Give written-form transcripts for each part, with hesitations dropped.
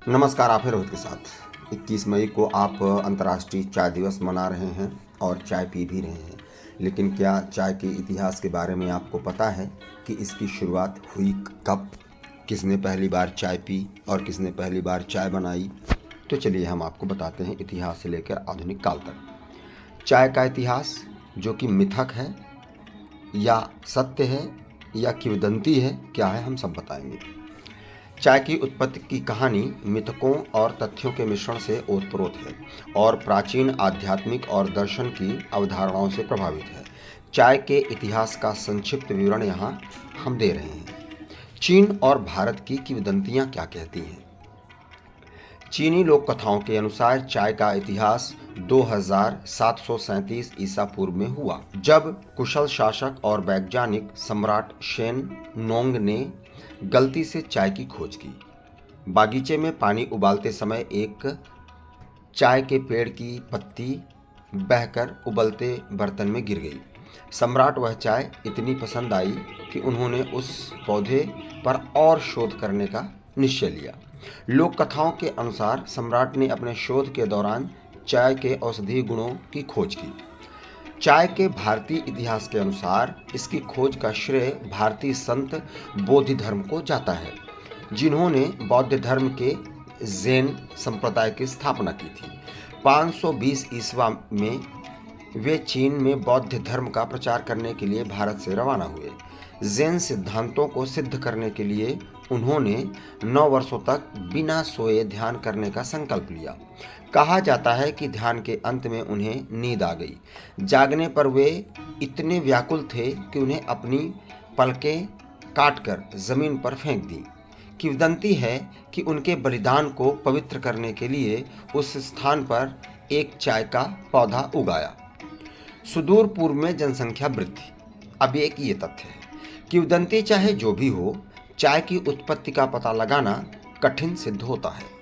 नमस्कार, आप हैं रोहित के साथ। 21 मई को आप अंतर्राष्ट्रीय चाय दिवस मना रहे हैं और चाय पी भी रहे हैं। लेकिन क्या चाय के इतिहास के बारे में आपको पता है कि इसकी शुरुआत हुई कब, किसने पहली बार चाय पी और किसने पहली बार चाय बनाई? तो चलिए हम आपको बताते हैं इतिहास से लेकर आधुनिक काल तक। चाय का इतिहास जो कि मिथक है या सत्य है या किंवदंती है, क्या है, हम सब बताएंगे। चाय की उत्पत्ति की कहानी मिथकों और तथ्यों के मिश्रण से ओतप्रोत है और प्राचीन आध्यात्मिक और दर्शन की अवधारणाओं से प्रभावित है। चाय के इतिहास का संक्षिप्त विवरण यहाँ हम दे रहे हैं। चीन और भारत की किंवदंतियाँ क्या कहती हैं? चीनी लोक कथाओं के अनुसार चाय का इतिहास 2737 ईसा पूर्व में हुआ, जब कुशल शासक और वैज्ञानिक सम्राट शेन नोंग ने गलती से चाय की खोज की। बागीचे में पानी उबालते समय एक चाय के पेड़ की पत्ती बहकर उबलते बर्तन में गिर गई। सम्राट वह चाय इतनी पसंद आई कि उन्होंने उस पौधे पर और शोध करने का निश्चय लिया। लोक कथाओं के अनुसार सम्राट ने अपने शोध के दौरान चाय के औषधीय गुणों की खोज की। चाय के भारतीय इतिहास के अनुसार इसकी खोज का श्रेय भारतीय संत बोधिधर्म को जाता है, जिन्होंने बौद्ध धर्म के ज़ेन संप्रदाय की स्थापना की थी। 520 ईस्वी में वे चीन में बौद्ध धर्म का प्रचार करने के लिए भारत से रवाना हुए। ज़ेन सिद्धांतों को सिद्ध करने के लिए उन्होंने 9 वर्षों तक बिना सोए ध्यान करने का संकल्प लिया। कहा जाता है कि ध्यान के अंत में उन्हें नींद आ गई। जागने पर वे इतने व्याकुल थे कि उन्हें अपनी पलकें काटकर जमीन पर फेंक दी। किंवदंती है कि उनके बलिदान को पवित्र करने के लिए उस स्थान पर एक चाय का पौधा उगाया। सुदूर पूर्व में जनसंख्या वृद्धि। अब एक ये तथ्य है, किंवदंती चाहे जो भी हो, चाय की उत्पत्ति का पता लगाना कठिन सिद्ध होता है।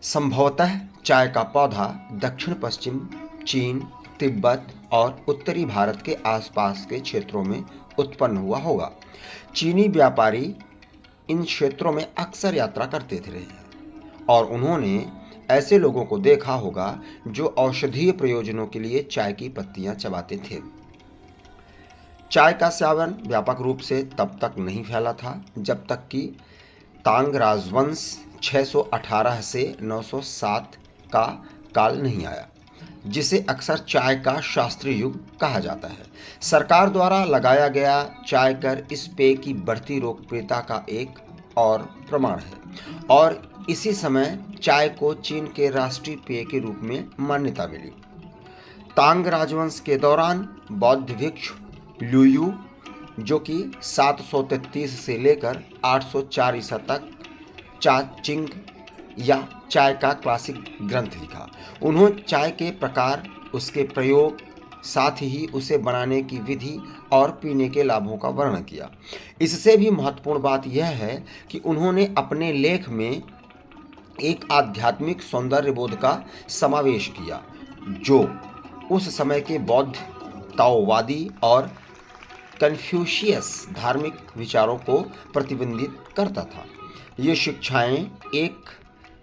संभवतः चाय का पौधा दक्षिण पश्चिम चीन, तिब्बत और उत्तरी भारत के आसपास के क्षेत्रों में उत्पन्न हुआ होगा। चीनी व्यापारी इन क्षेत्रों में अक्सर यात्रा करते रहे हैं और उन्होंने ऐसे लोगों को देखा होगा जो औषधीय प्रयोजनों के लिए चाय की पत्तियां चबाते थे। चाय का सेवन व्यापक रूप से तब तक नहीं फैला था जब तक कि तांग राजवंश 618 से 907 का काल नहीं आया, जिसे अक्सर चाय का शास्त्रीय युग कहा जाता है। सरकार द्वारा लगाया गया चाय कर इस पेय की बढ़ती लोकप्रियता का एक और प्रमाण है और इसी समय चाय को चीन के राष्ट्रीय पेय के रूप में मान्यता मिली। तांग राजवंश के दौरान बौद्ध भिक्षु ल्यूयू, जो कि 733 से लेकर 804 ईसा तक चा चिंग या चाय का क्लासिक ग्रंथ लिखा। उन्होंने चाय के प्रकार, उसके प्रयोग, साथ ही उसे बनाने की विधि और पीने के लाभों का वर्णन किया। इससे भी महत्वपूर्ण बात यह है कि उन्होंने अपने लेख में एक आध्यात्मिक सौंदर्य बोध का समावेश किया, जो उस समय के बौद्ध, ताओवादी और कन्फ्यूशियस धार्मिक विचारों को प्रतिबिंबित करता था। ये शिक्षाएं एक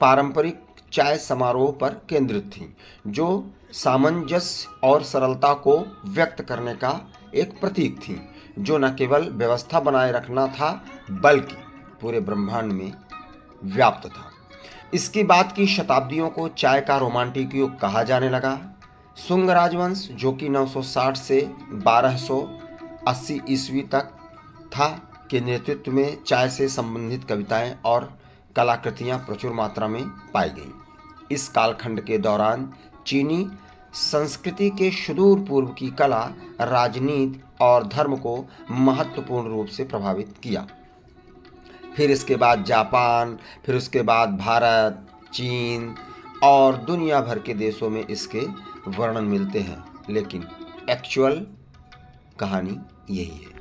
पारंपरिक चाय समारोह पर केंद्रित थीं, जो सामंजस्य और सरलता को व्यक्त करने का एक प्रतीक थी, जो न केवल व्यवस्था बनाए रखना था बल्कि पूरे ब्रह्मांड में व्याप्त था। इसके बाद की शताब्दियों को चाय का रोमांटिक युग कहा जाने लगा। सुंग राजवंश, जो कि 960 से 1280 ईस्वी तक था, के नेतृत्व में चाय से संबंधित कविताएं और कलाकृतियां प्रचुर मात्रा में पाई गईं। इस कालखंड के दौरान चीनी संस्कृति के सुदूर पूर्व की कला, राजनीति और धर्म को महत्वपूर्ण रूप से प्रभावित किया। फिर इसके बाद जापान, फिर उसके बाद भारत, चीन और दुनिया भर के देशों में इसके वर्णन मिलते हैं, लेकिन एक्चुअल कहानी यही है।